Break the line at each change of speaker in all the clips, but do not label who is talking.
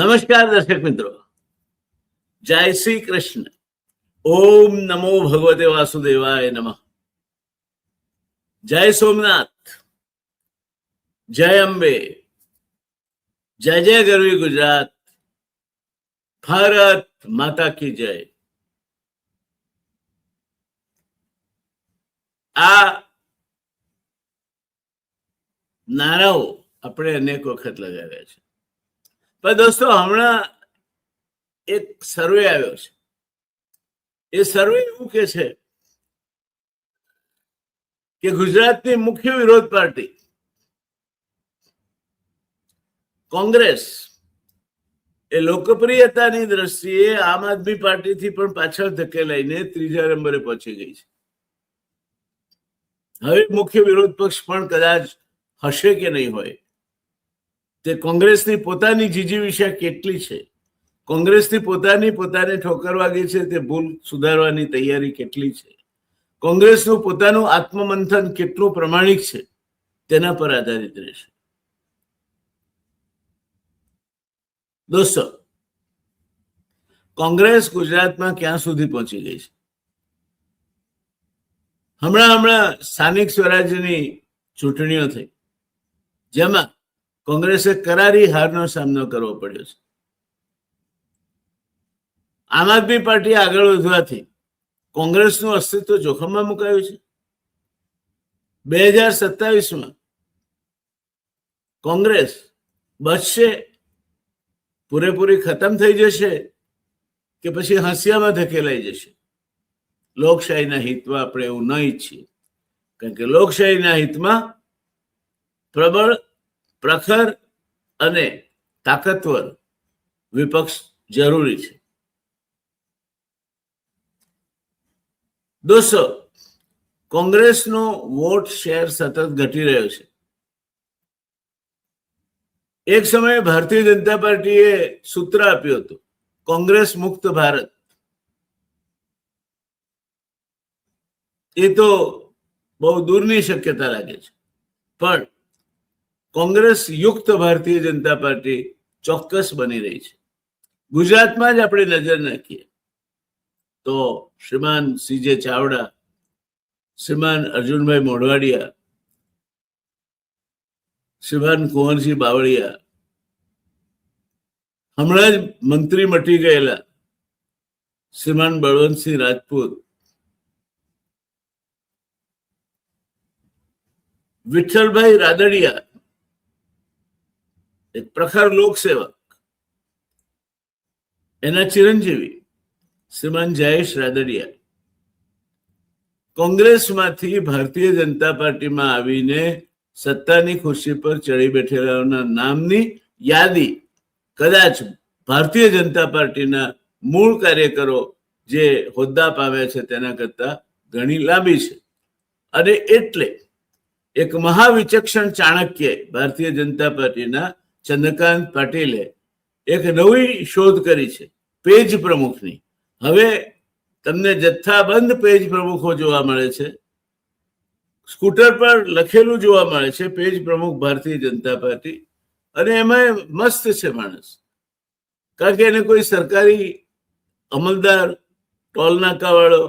નમસ્કાર દર્શક મિત્રો, જય શ્રી કૃષ્ણ. ઓમ નમો ભગવતે વાસુદેવાય નમઃ. જય સોમનાથ, જય અંબે, જય જય ગરવી ગુજરાત, ભારત માતા કી જય. આ નારાઓ આપણે અનેક વખત લગાવ્યા છે, પણ દોસ્તો હમણાં એક સર્વે આવ્યો છે. એ સર્વે એવું કે છે કે ગુજરાતની મુખ્ય વિરોધ પાર્ટી કોંગ્રેસ એ લોકપ્રિયતાની દ્રષ્ટિએ આમ આદમી પાર્ટીથી પણ પાછળ ધકેલાઈને ત્રીજા નંબરે પહોંચી ગઈ છે. હવે મુખ્ય વિરોધ પક્ષ પણ કદાચ હશે કે નહીં હોય, તે કોંગ્રેસની પોતાની જીજીવિષા કેટલી છે, કોંગ્રેસની પોતાને ઠોકર વાગી છે, તે ભૂલ સુધારવાની તૈયારી કેટલી છે, કોંગ્રેસનું પોતાનું આત્મમંથન કેટલું પ્રમાણિક છે, તેના પર આધારિત રહેશે. દોસ્તો, કોંગ્રેસ ગુજરાતમાં ક્યાં સુધી પહોંચી ગઈ છે? હમણાં સ્થાનિક સ્વરાજ્યની ચૂંટણીઓ થઈ, જેમાં કોંગ્રેસે કરારી હારનો સામનો કરવો પડ્યો છે. આમ આદમી પાર્ટી આગળ વધવાથી કોંગ્રેસનું અસ્તિત્વ જોખમમાં મુકાયું છે. 2027માં કોંગ્રેસ બચશે, પૂરેપૂરી ખતમ થઈ જશે, કે પછી હાંસિયામાં ધકેલાઈ જશે? લોકશાહીના હિતમાં આપણે એવું ન ઈચ્છીએ, કારણ કે લોકશાહીના હિતમાં પ્રબળ, પ્રખર અને તાકતવર વિપક્ષ જરૂરી છે. દોસ્તો, કોંગ્રેસનો વોટ શેર સતત ઘટી રહ્યો છે. એક સમયે ભારતીય જનતા પાર્ટીએ સૂત્ર આપ્યું હતું, કોંગ્રેસ મુક્ત ભારત. એ તો બહુ દૂરની શક્યતા લાગે છે, પણ કોંગ્રેસ યુક્ત ભારતીય જનતા પાર્ટી ચોક્કસ બની રહી છે. ગુજરાતમાં જ આપણે નજર નાખીએ તો શ્રીમાન સીજે ચાવડા, શ્રીમાન અર્જુનભાઈ મોઢવાડિયા, શ્રીમાન કુંવરજી બાવળિયા, હમણાં જ મંત્રી મટી ગયેલા શ્રીમાન બળવંતસિંહ રાજપૂત, વિઠ્ઠલભાઈ રાદડિયા, એક પ્રખર લોકસેવક, એના ચિરંજીવી શ્રીમાન જયેશ રાદડિયા કોંગ્રેસમાંથી ભારતીય જનતા પાર્ટીમાં આવીને સત્તાની ખુરશી પર ચડી બેઠેલાઓના નામની યાદી કદાચ ભારતીય જનતા પાર્ટીના મૂળ કાર્યકરો જે હોદ્દા પામ્યા છે તેના કરતા ઘણી લાંબી છે. અને એટલે એક મહાવિચક્ષણ ચાણક્ય ભારતીય જનતા પાર્ટીના ચંદ્રકાંત પાટીલે એક નવી શોધ કરી છે, પેજ પ્રમુખની. હવે તમને જથ્થાબંધ પેજ પ્રમુખો જોવા મળે છે, સ્કૂટર પર લખેલું જોવા મળે છે, પેજ પ્રમુખ ભારતીય જનતા પાર્ટી. અને એમાં મસ્ત છે માણસ, કારણ કે એને કોઈ સરકારી અમલદાર, ટોલ નાકા વાળો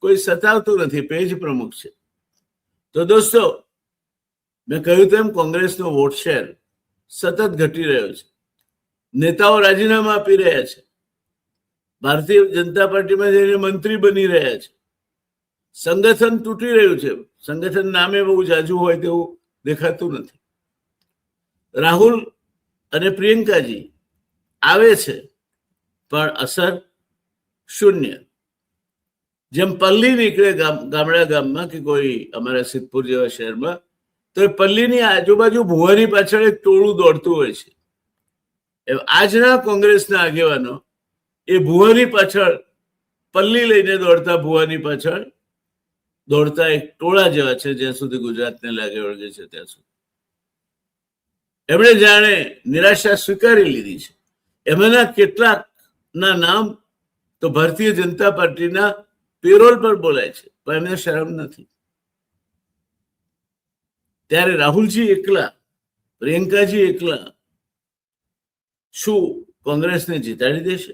કોઈ સતાવતું નથી, પેજ પ્રમુખ છે. તો દોસ્તો, મેં કહ્યું તેમ કોંગ્રેસનો વોટ શેર સતત ઘટી રહ્યો છે. નેતાઓ રાજીનામા આપી રહ્યા છે, ભારતીય જનતા પાર્ટીમાં જઈને મંત્રી બની રહ્યા છે, સંગઠન તૂટી રહ્યું છે. સંગઠન નામે બહુ જાજુ હોય તેવું દેખાતું નથી. રાહુલ અને પ્રિયંકાજી આવે છે, પણ અસર શૂન્ય. જેમ પલ્લી નીકળે ગામડા ગામમાં કે કોઈ અમારા સિદ્ધપુર જેવા શહેરમાં, તો એ પલ્લીની આજુબાજુ ભુવાની પાછળ એક ટોળું દોડતું હોય છે. આજના કોંગ્રેસના આગેવાનો એ ભુવાની પાછળ, પલ્લી લઈને દોડતા ભુવાની પાછળ દોડતા એક ટોળા જેવા છે, જ્યાં સુધી ગુજરાતને લાગે વળગે છે ત્યાં સુધી. એમણે જાણે નિરાશા સ્વીકારી લીધી છે. એમાંના કેટલાકના નામ તો ભારતીય જનતા પાર્ટીના પેરોલ પર બોલાય છે, પણ એમને શરમ નથી. ત્યારે રાહુલજી એકલા, પ્રિયંકાજી એકલા શું કોંગ્રેસને જીતાડી દેશે?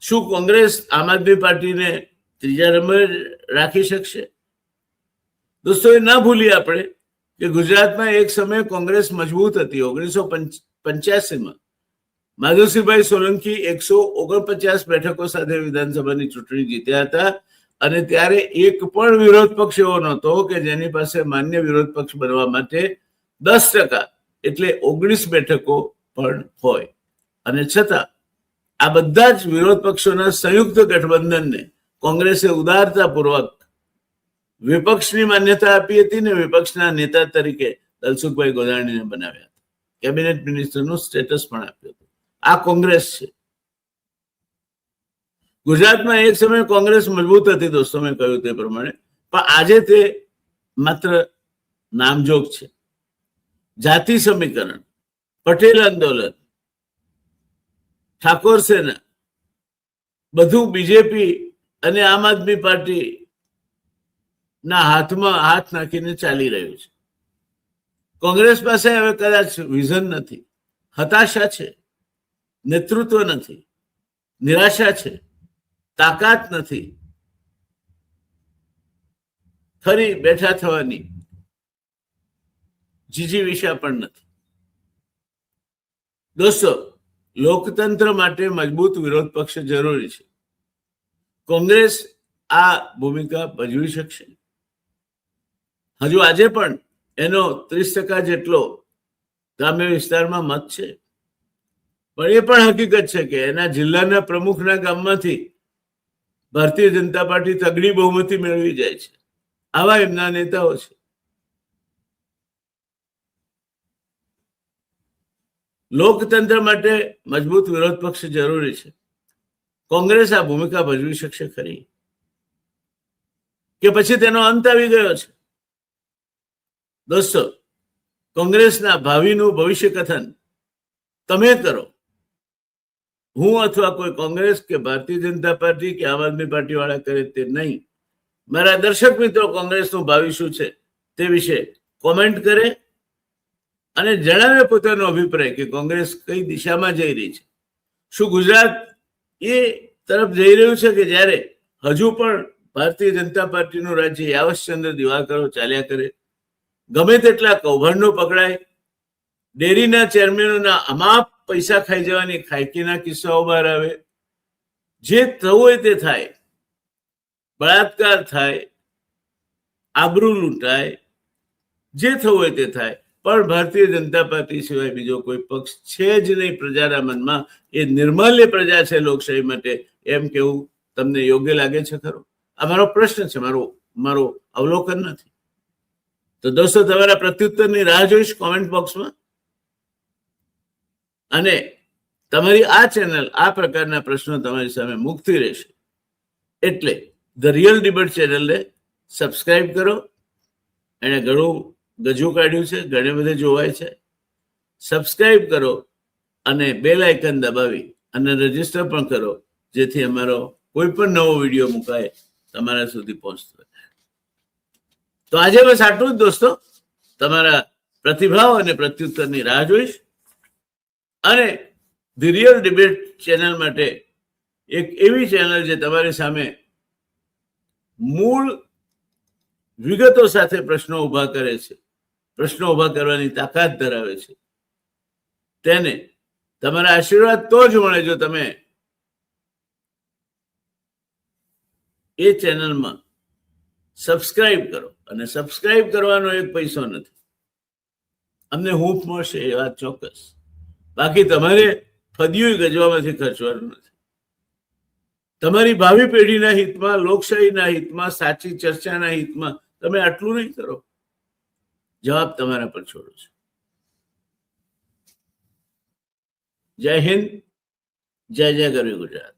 શું કોંગ્રેસ આમ આદમી પાર્ટીને ત્રીજા નંબરે રાખી શકશે? દોસ્તો, એ ના ભૂલીએ આપણે કે ગુજરાતમાં એક સમયે કોંગ્રેસ મજબૂત હતી. 1985માં માધવસિંહભાઈ સોલંકી 149 બેઠકો સાથે વિધાનસભાની ચૂંટણી જીત્યા હતા, અને ત્યારે એક પણ વિરોધ પક્ષ એવો નહોતો કે જેની પાસે માન્ય વિરોધ પક્ષ બનવા માટે 10% એટલે 19 બેઠકો પણ હોય. અને છતાં આ બધા જ વિરોધ પક્ષોના સંયુક્ત ગઠબંધનને કોંગ્રેસે ઉદારતાપૂર્વક વિપક્ષની માન્યતા આપી હતી ને વિપક્ષના નેતા તરીકે દલસુખભાઈ ગોધાણીને બનાવ્યા હતા. કેબિનેટ મિનિસ્ટરનું સ્ટેટસ પણ આપ્યું હતું. આ કોંગ્રેસ છે. ગુજરાતમાં એક સમયે કોંગ્રેસ મજબૂત હતી દોસ્તો, મેં કહ્યું તે પ્રમાણે, પણ આજે તે માત્ર નામજોગ છે. જાતિ સમીકરણ, પટેલ આંદોલન, ઠાકોર સેના, બધું બીજેપી અને આમ આદમી પાર્ટી ના હાથમાં હાથ નાખીને ચાલી રહ્યું છે. કોંગ્રેસ પાસે હવે કદાચ વિઝન નથી, હતાશા છે, નેતૃત્વ નથી, નિરાશા છે, તાકાત નથી, ફરી બેઠા થવાની જીજીવિષા પણ નથી. દોસ્તો, લોકતંત્ર માટે મજબૂત વિરોધ પક્ષ જરૂરી છે. કોંગ્રેસ આ ભૂમિકા ભજવી શકશે? હજુ આજે પણ એનો 30% જેટલો ગ્રામ્ય વિસ્તારમાં મત છે, પણ એ પણ હકીકત છે કે એના જિલ્લાના પ્રમુખના ગામમાંથી ભારતીય જનતા પાર્ટી તગડી બહુમતી મેળવી જાય છે. આવા એમના નેતાઓ છે. લોકતંત્ર માટે મજબૂત વિરોધ પક્ષ જરૂરી છે. કોંગ્રેસ આ ભૂમિકા ભજવી શકશે ખરી, કે પછી તેનો અંત આવી ગયો છે? દોસ્તો, કોંગ્રેસના ભાવિનું ભવિષ્ય કથન તમે કરો. હું અથવા કોઈ કોંગ્રેસ કે ભારતીય જનતા પાર્ટી કે આમ આદમી પાર્ટી વાળા કરે તે નહીં. મારા દર્શક મિત્રો કોંગ્રેસનું ભાવિ શું છે તે વિશે કોમેન્ટ કરે અને જણાવે પોતાનો અભિપ્રાય કે કોંગ્રેસ કઈ દિશામાં જઈ રહી છે. શું ગુજરાત એ તરફ જઈ રહ્યું છે કે જ્યારે હજુ પણ ભારતીય જનતા પાર્ટીનું રાજ્ય યાવશચંદ્ર દિવાકરો ચાલ્યા કરે, ગમે તેટલા કૌભાંડો પકડાય, ડેરીના ચેરમેનોના અમાપ પૈસા ખાઈ જવાની ખાયકીના કિસ્સાઓ બહાર આવે, જે થવું હોય તે થાય, બળાત્કાર થાય, આબરૂ લૂંટાય, જે થવું હોય તે થાય, પણ ભારતીય જનતા પાર્ટી સિવાય બીજો કોઈ પક્ષ છે જ નહીં પ્રજાના મનમાં. એ નિર્મલ્ય પ્રજા છે લોકશાહી માટે, એમ કેવું તમને યોગ્ય લાગે છે ખરો? આ મારો પ્રશ્ન છે, મારો અવલોકન નથી. તો દોસ્તો, તમારા પ્રત્યુત્તરની રાહ જોઈશ કોમેન્ટ બોક્સમાં. અને તમારી આ ચેનલ આ પ્રકારના પ્રશ્નો તમારી સામે મુકતી રહેશે. એટલે ધ રિયલ ડિબેટ ચેનલને સબસ્ક્રાઇબ કરો. એને ઘણું ગજું કાઢ્યું છે, ઘણે બધે જોવાય છે. સબસ્ક્રાઇબ કરો અને બેલ આઇકન દબાવી અને રજીસ્ટર પણ કરો, જેથી અમારો કોઈ પણ નવો વિડીયો મુકાય તમારા સુધી પહોંચતો હોય. તો આજે બસ આટલું જ દોસ્તો. તમારા પ્રતિભાવ અને પ્રત્યુત્તરની રાહ જોઈશ. અને ધી રિયલ ડિબેટ ચેનલ માટે એક એવી ચેનલ જે તમારી સામે મૂળ વિગતો સાથે પ્રશ્નો ઉભા કરે છે, પ્રશ્નો ઉભા કરવાની તાકાત ધરાવે છે, તેને તમારા આશીર્વાદ તો જ મળે જો તમે એ ચેનલમાં સબસ્ક્રાઇબ કરો. અને સબસ્ક્રાઇબ કરવાનો એક પૈસો નથી, અમને હૂંફ મળશે એ વાત ચોક્કસ. બાકી તમારે ફદિયું ગજવામાંથી ખર્ચવાનું નથી. તમારી ભાવિ પેઢીના હિતમાં, લોકશાહીના હિતમાં, સાચી ચર્ચાના હિતમાં તમે આટલું નહીં કરો. જવાબ તમારા પર છોડો છો. જય હિન્દ, જય જય ગરવી ગુજરાત.